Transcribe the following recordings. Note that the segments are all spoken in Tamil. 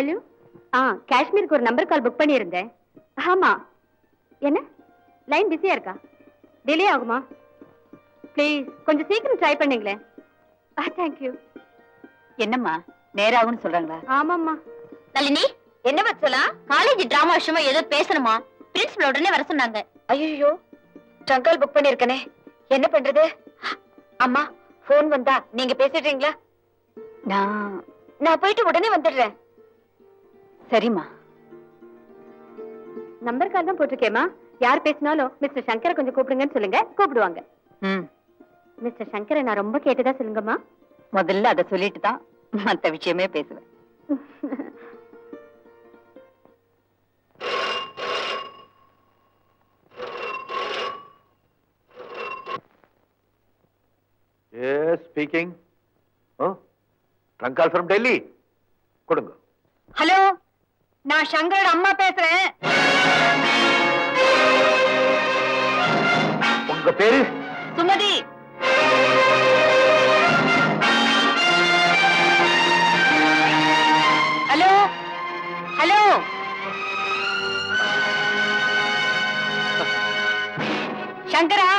ஹலோ. காஷ்மீருக்கு ஒரு நம்பர் கால் புக் பண்ணியிருந்தேன். ஆமா. என்ன லைன் பிஸியா இருக்கா? டிலே ஆகுமா? ப்ளீஸ் கொஞ்சம் சீக்கிரம் ட்ரை பண்ணுங்களேன். தேங்க்யூ. என்னம்மா நேராகும்னு சொல்றாங்களா? ஆமாம்மா. நளினி, என்ன வச்சலாம்? காலேஜ் டிராமா விஷயமா ஏதோ பேசணுமா? பிரின்சிபல் உடனே வர சொன்னாங்க. ஐயோ, ட்ரங்கால் புக் பண்ணிருக்கனே, என்ன பண்றது? அம்மா, போன் வந்தா நீங்க பேசிடுறீங்களா? நான் போயிட்டு உடனே வந்துடுறேன். சரிம்மா. நம்பர் கால் தான் போட்டிருக்கேம்மா. யார் பேசினாலும் மிஸ்டர் சங்கரை கொஞ்சம் கூப்பிடுங்கன்னு சொல்லுங்க, கூப்பிடுவாங்க. மிஸ்டர் சங்கரை நான் ரொம்ப கேட்டதா சொல்லுங்கம்மா. முதல்ல அதை சொல்லிட்டு தான் மத்த விஷயமே பேசுவேன். Yes, speaking. Oh, trunk call from Delhi. கொடுங்க. ஹலோ, நான் சங்கரோட அம்மா பேசுறேன். உங்க பேரு? சுமதி. Hello hello. சங்கரா?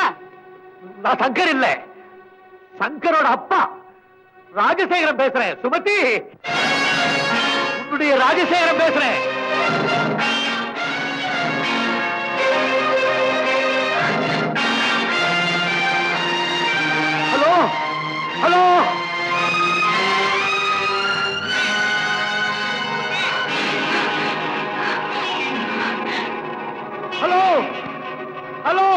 நான் சங்கர் இல்ல, சங்கரோட அப்பா ராஜசேகரன் பேசுறேன். சுமதி, உன்னுடைய ராஜசேகரன் பேசுறேன். Hello hello. Hello hello.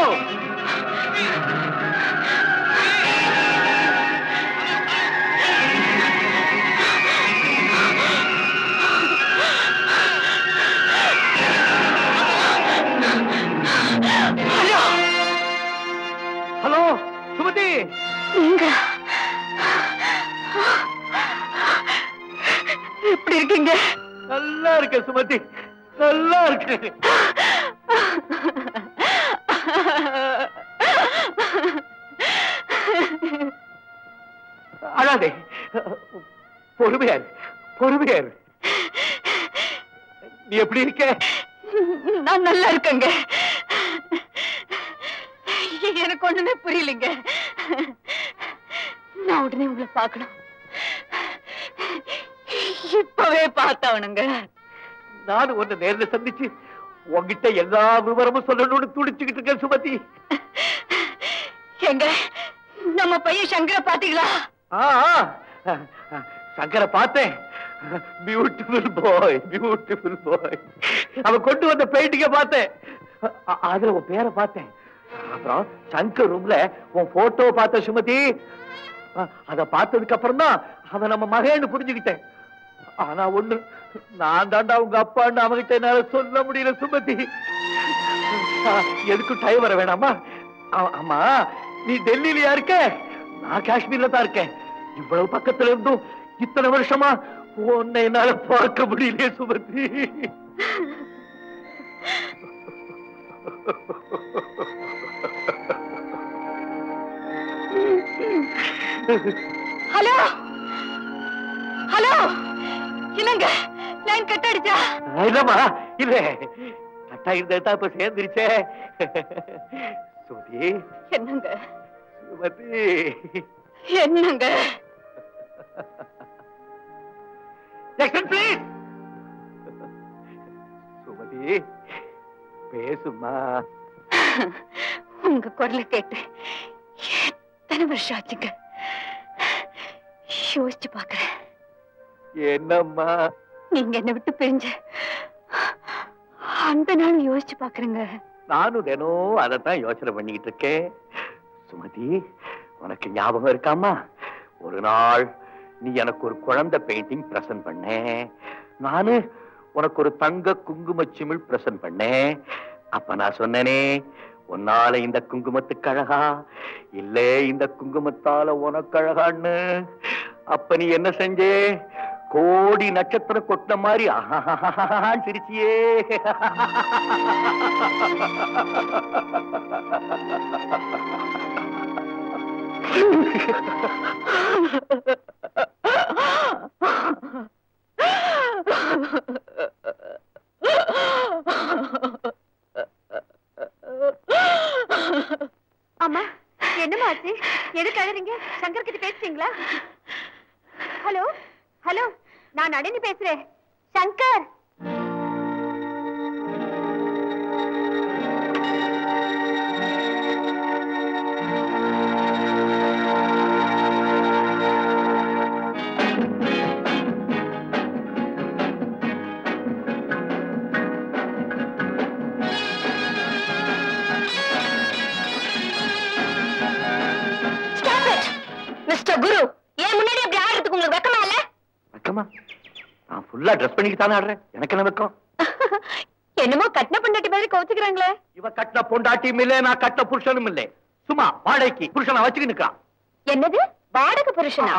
Hello Sumathi, நீங்க எப்படி இருக்கீங்க? நல்லா இருக்க சுமதி, நல்லா இருக்கு. அழாதே, பொறுமையாரு பொறுமையாரு. நீ எப்படி இருக்க? நான் நல்லா இருக்கேங்க. எனக்கு ஒண்ணுமே புரியலைங்க. நான் உடனே உங்களை பார்க்கணும், இப்பவே பார்த்தாவணுங்க. நானும் ஒன்னு நேர்ல சந்திச்சு உங்ககிட்ட எல்லா விவரமும் சொல்லணும்னு துடிச்சுக்கிட்டு இருக்கேன் சுமதி. எங்க நம்ம பையன் சங்கர பாத்தீங்களா? சங்கரை பார்த்தேன். பியூட்டிஃபுல் பாய், பியூட்டிஃபுல் பாய். அவன் கொண்டு வந்த பெயிண்டிங்க பார்த்தேன், அதுல உன் பேரை பார்த்தேன். அப்புறம் சங்கர் ரூம்ல உன் போட்டோ பார்த்த சுமதி. அத பார்த்ததுக்கு அப்புறம் தான் அவன் நம்ம மகன்னு புரிஞ்சுக்கிட்டேன். ஆனா ஒண்ணு, நான் தாண்டா உங்க அப்பான்னு அவகிட்ட என்னால சொல்ல முடியல சுமதி. எதுக்கும் டைம் வர வேணாமா? ஆமா, நீ டெல்லியிலயா இருக்க? நான் காஷ்மீர்ல தான் இருக்கேன். இவ்வளவு பக்கத்துல இருந்தும் இத்தனை வருஷமா உன்னை என்னால பார்க்க முடியலையே சுமதி. Hello hello. என்னங்க லைன் கட் அடிச்சா? இல்லம்மா, இல்ல, கட்டா இருந்தா இப்ப சேர்ந்துருச்சே. சுமதி. என்னங்க சுமதி, என்னங்க? please. சுமதி, பேசுமா. உங்க குரலை கேட்டு எத்தனை வருஷம் ஆச்சுங்க. யோசிச்சு பாக்குறேன். என்னம்மா? நீங்க என்ன விட்டு பிரிஞ்ச அந்த நாள் யோசிச்சு பாக்குறேங்க. நானும் தினம் அதைத்தான் யோசனை பண்ணிக்கிட்டு இருக்கேன். சுமதி, உனக்கு ஞாபகம் இருக்காமா? ஒரு நாள் நீ எனக்கு ஒரு குழந்தை பெயிண்டிங் பிரசன்ட் பண்ண, நானு உனக்கு ஒரு தங்க குங்கும சிமிழ் பிரசன்ட் பண்ணேன். அப்ப நான் சொன்னேனே, உன்னால இந்த குங்குமத்துக்கு அழகா, இல்ல இந்த குங்குமத்தால உனக்கு அழகான்னு. அப்ப நீ என்ன செஞ்சே? கோடி நட்சத்திரம் கொட்டின மாதிரி சிரிச்சியே. அம்மா என்னம்மா ஆச்சு? எதுக்கு அழுறீங்க? சங்கர் கிட்ட பேசுறீங்களா? ஹலோ ஹலோ, நான் நளினி பேசுறேன். சங்கர், மிஸ்டர் குரு, ஏன் முன்னாடி அப்படி ஆடுறதுக்கு உங்களுக்கு வெக்கமா இல்ல? வெக்கமா? நான் ஃபுல்லா ட்ரெஸ் பண்ணிட்டு தானே ஆடுறேன். எனக்கு என்ன வெக்கம்? என்னமோ கட்டின பொண்டாட்டி மாதிரி கோச்சுக்கிறாங்களே. இவ கட்டின பொண்டாட்டியும் இல்ல, நான் கட்டின புருஷனும் இல்ல. சும்மா வாடகைக்கு புருஷனை வச்சுக்கிட்டு நிக்கான். என்னது வாடகை புருஷனா?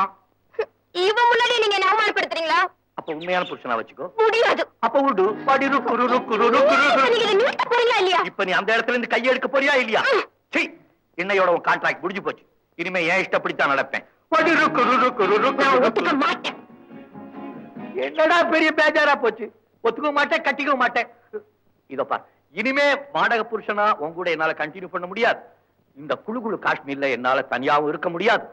இவன் முன்னாடி நீங்க என்ன அவமானப்படுத்துறீங்களா? அப்ப உண்மையான புருஷனா வச்சுக்கோ. முடியாது. அப்ப விடு. படி ருக்கு ருக்கு ருக்கு நீங்க இதை நிறுத்த போறீங்களா இல்லையா? இப்ப நீ அந்த இடத்துல இருந்து கையெடுக்க போறியா இல்லையா? சீ, இன்னையோட உன் கான்ட்ராக்ட் முடிஞ்சு போச்சு. இனிமே ஏன் இஷ்டப்படித்தான் நடப்பேன். படி ருக்கு ருக்கு நான் ஒத்துக்க ருக்கு. மாட்டேன். என்னடா பெரிய பேஜாரா போச்சு. ஒத்துக்க மாட்டேன், கட்டிக்க மாட்டேன். இதப்பா, இனிமே வாடகை புருஷனா உன் கூட என்னால கண்டினியூ பண்ண முடியாது. இந்த குழு காஷ்மீர்ல என்னால தனியாவும் இருக்க முடியாது.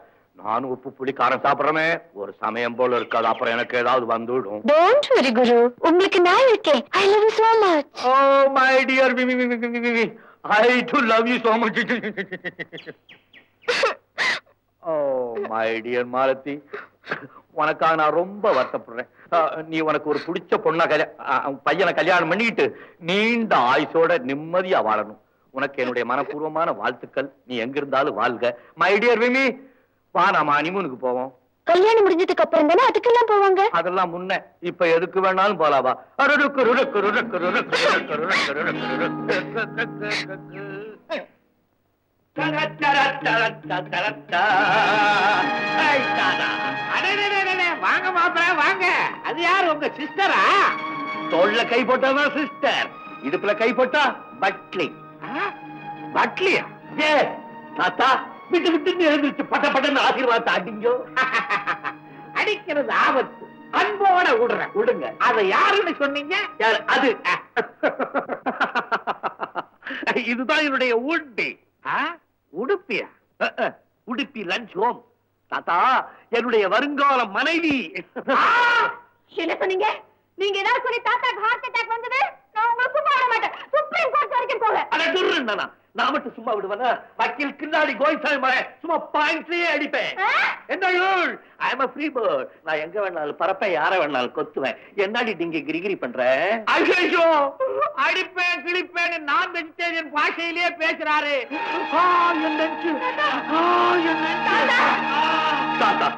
நானும் உப்பு புளி காரம் சாப்பிடுறமே, ஒரு சமயம் போல இருக்காது. அப்புறம் எனக்கு ஏதாவது வந்துடும். டோன்ட் வரி குரு, உங்களுக்கு நான் இருக்கேன். I love you so much. Oh my dear I to love you so much. Oh my dear Malathi, உனக்காக நான் ரொம்ப வருத்தப்படுறேன். நீ உனக்கு ஒரு பிடிச்ச பொண்ணா பையனை கல்யாணம் பண்ணிட்டு நீண்ட ஆயுசோட நிம்மதியா வாழணும். உனக்கு என்னுடைய மனப்பூர்வமான வாழ்த்துக்கள். நீ எங்க இருந்தாலும் வாழ்க. மை டியர் விமி, வா நாம ஹனிமூனுக்கு போவோம். கல்யாணம் முடிஞ்சதுக்கு அப்புறம் தானே அதுக்கெல்லாம் போவாங்க. அதெல்லாம் முன்ன, இப்ப எதுக்கு வேணாலும் போலாவா. வாங்க மாப்பிள வாங்க. அது யாரு, உங்க சிஸ்டரா? தோள்ல கை போட்டாதான் சிஸ்டர், இடுப்புல கை போட்டா பட்லி. பட்லியா? ஏ தாத்தா, விட்டு விட்டு எழுந்துச்சு பட்ட பட்டன்னு ஆசீர்வாதத்தை அடிங்கோ. அடிக்கிறது ஆபத்து, அன்போட விடுறேன். விடுங்க. அத யாருன்னு சொன்னீங்க? யார் அது? இதுதான் என்னுடைய ஊட்டி. உடுப்பியா? Udupi lunch home. தாத்தா, என்னுடைய வருங்கால மனைவி. என்ன சொன்னீங்க? நீங்க ஏதாவது சொல்லி தாத்தாக்கு ஹார்ட் அட்டாக் வந்தது, நான் உங்களுக்கு சும்மா விட மாட்டேன். சுப்ரீம் கோர்ட் வரைக்கும் போவேன். அட துர்ருன்னா, நான் மட்டும் சும்மா விடுவேனா? வக்கீல் கில்லாடி கோயிசாமி மலை சும்மா பாயிண்ட்லயே அடிப்பேன். என்ன ஐ அம் a free bird. நான் எங்க வேணாலும் பறப்பேன், யாரை வேணாலும் கொத்துவேன். என்னடி நீங்க கிரிகிரி பண்ற? ஐயோ, அடிப்பேன் கிழிப்பேன் நான் வெஜிடேரியன் பாஷையிலேயே பேசுறாரு. தாத்தா,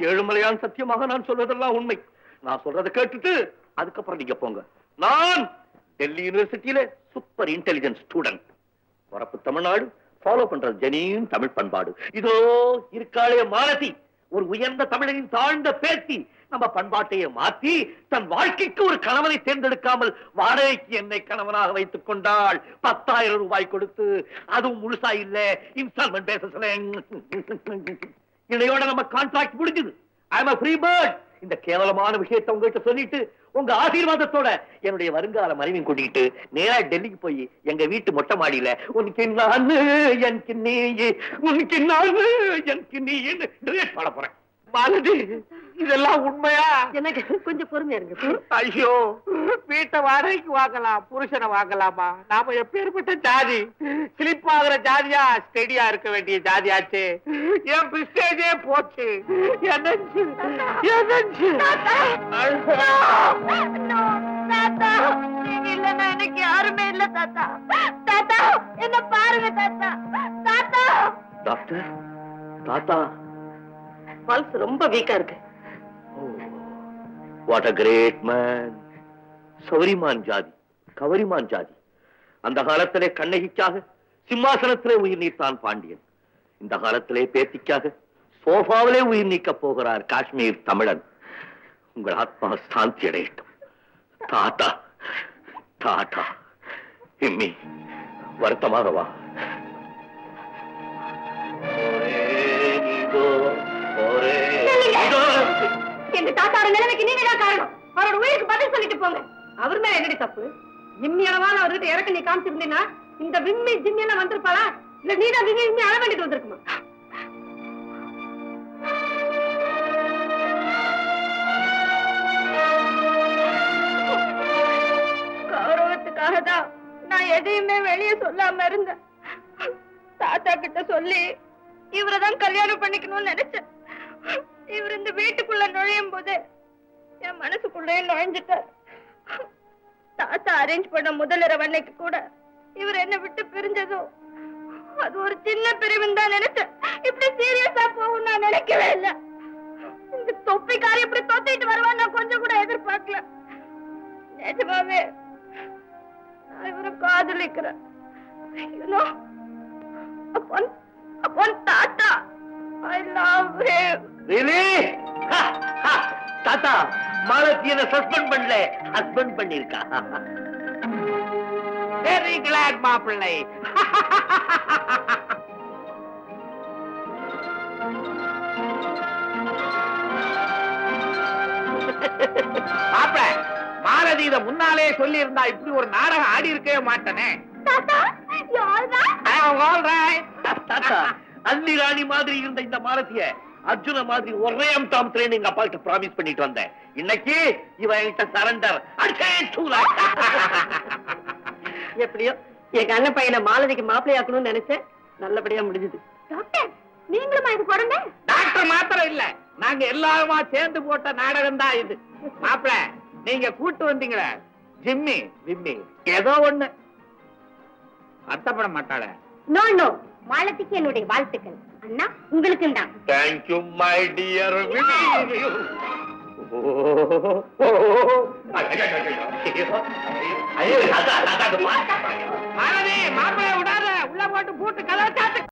ஏழுமலையான் சத்தியமாக நான் சொல்வதெல்லாம் உண்மை. நான் சொல்றதை கேட்டுட்டு அதுக்கப்புறம் நீங்க போங்க. நான் டெல்லி யூனிவர்சிட்டியில சூப்பர் இன்டெலிஜென்ட் ஸ்டூடெண்ட். வரப்பு தமிழ்நாடு, ஃபாலோ பண்றது ஜெனியும் தமிழ் பண்பாடு. இதோ இருக்காளே மாலதி, ஒரு உயர்ந்த தமிழனின் தாழ்ந்த பேத்தி. நம்ம பண்பாட்டையே மாத்தி தன் வாழ்க்கைக்கு ஒரு கணவனை தேர்ந்தெடுக்காமல் வாடகைக்கு என்னை கணவனாக வைத்துக் கொண்டாள். 10,000 ரூபாய் கொடுத்து, அதுவும் முழுசா இல்ல, இன்ஸ்டால்மெண்ட் பேசல. இதையோட நம்ம கான்ட்ராக்ட் முடிஞ்சது. ஐ அம் a free bird. இந்த கேவலமான விஷயத்தை உங்ககிட்ட சொல்லிட்டு உங்க ஆசீர்வாதத்தோட என்னுடைய வருங்கால மனைவியும் கூட்டிட்டு நேரா டெல்லிக்கு போய் எங்க வீட்டு மொட்டை மாடியில உனக்கு நானு எனக்கு நீ, உனக்கு நானு எனக்கு நீ பாட போறேன். மாலதி, இதெல்லாம் உண்மையா? எனக்கு கொஞ்சம் பொறுமையா இருங்க. ஐயோ, வீட்டை வாடகைக்கு வாங்கலாம், புருஷனை வாங்கலாமா? நாம எப்பேற்பட்ட ஜாதி, ஸ்லிப் ஆகுற ஜாதியா, ஸ்டெடியா இருக்க வேண்டிய ஜாதியாச்சு. என் பிஸ்டேஜே போச்சு. என்னச்சு என்னச்சு? தாத்தா, நீங்க இல்லன்னா எனக்கு யாருமே இல்ல தாத்தா. தாத்தா, என்ன பாருங்க தாத்தா. தாத்தா, டாக்டர், தாத்தா பல்ஸ் ரொம்ப வீக்கா இருக்கு. What a great man. சௌரிமான் ஜாதி, கவரிமான் ஜாதி. அந்த காலத்திலே கண்ணகிக்காக சிம்மாசனத்திலே உயிர் நீத்தான் பாண்டியன். இந்த காலத்திலே பேத்திக்காக சோஃபாவிலே உயிர் நீக்க போகிறார் காஷ்மீர் தமிழன். உங்கள் ஆத்மா சாந்தி அடையட்டும். தாத்தா, தாத்தா, இம்மி வருத்தமாக வா. எங்க தாத்தாவோட நிலைமைக்கு நீங்க தான் காரணம். அவரோட உயிருக்கு பதில் சொல்லிட்டு போங்க. அவர் மேல என்னடி தப்பு? இம்மி அளவான அவர்கிட்ட இறக்க நீ காமிச்சிருந்தீங்கன்னா இந்த விம்மி ஜிம்மி எல்லாம் வந்திருப்பாளா? இல்ல நீ தான் இங்க அழ வேண்டிட்டு வந்திருக்குமா? கௌரவத்துக்காக தான் நான் எதையுமே வெளியே சொல்லாம இருந்தேன். தாத்தா கிட்ட சொல்லி இவரைதான் கல்யாணம் பண்ணிக்கணும்னு நினைச்சேன். இவர் இந்த வீட்டுக்குள்ள நுழையும் போது என் மனசுக்குள்ளே நுழைஞ்சிட்டார். தாத்தா அரேஞ்ச் பண்ண முதலிரவு அன்னைக்கு கூட இவர் என்ன விட்டு பிரிஞ்சதும் அது ஒரு சின்ன பிரிவுன்னு தான் நினைச்சேன். இப்படி சீரியஸா போகும் நான் நினைக்கவே இல்லை. இந்த தொப்பிக்காரி இப்படி தொத்திட்டு வருவான்னு நான் கொஞ்சம் கூட எதிர்பார்க்கல. நிஜமாவே நான் இவரை காதலிக்கிறேன். You know, upon தாத்தா I love him. Really? தாத்தா மாலத்தி என்ன சஸ்பெண்ட் பண்ணல, ஹஸ்பண்ட் பண்ணிருக்கா. வெரி கிளாட் மாப்பிள்ளை. மாப்பிள்ளை, மாலதி இத முன்னாலே சொல்லி இருந்தா இப்படி ஒரு நாடகம் ஆடி இருக்கவே மாட்டேனே. தாத்தா you all right? I am all right. தாத்தா அன்னி ராணி மாதிரி இருந்த இந்த மாலத்திய அர்ஜுன மாதிரி ஒரே டாம் ட்ரைனிங் அப்பா கிட்ட ப்ராமிஸ் பண்ணிட்டு வந்தேன். இன்னைக்கு இவன் என்கிட்ட சரண்டர். எப்படியோ எங்க அண்ணன் பையனை மாலதிக்கு மாப்பிள்ளையாக்கணும்னு நினைச்சேன். நல்லபடியா முடிஞ்சது. டாக்டர் நீங்களுமா இது போடுங்க? டாக்டர் மாத்திரம் இல்ல, நாங்க எல்லாருமா சேர்ந்து போட்ட நாடகம் தான் இது. மாப்பிள்ளை, நீங்க கூட்டு வந்தீங்களே ஜிம்மி விம்மி ஏதோ ஒண்ணு அர்த்தப்பட மாட்டாள. நோ நோ, மாலதிக்கு என்னுடைய வாழ்த்துக்கள். அண்ணா உங்களுக்கு தான். Thank you, my dear. Malathi, மாப்பிள்ளை விடாத, உள்ள போட்டு பூட்டு கதவை சாத்து.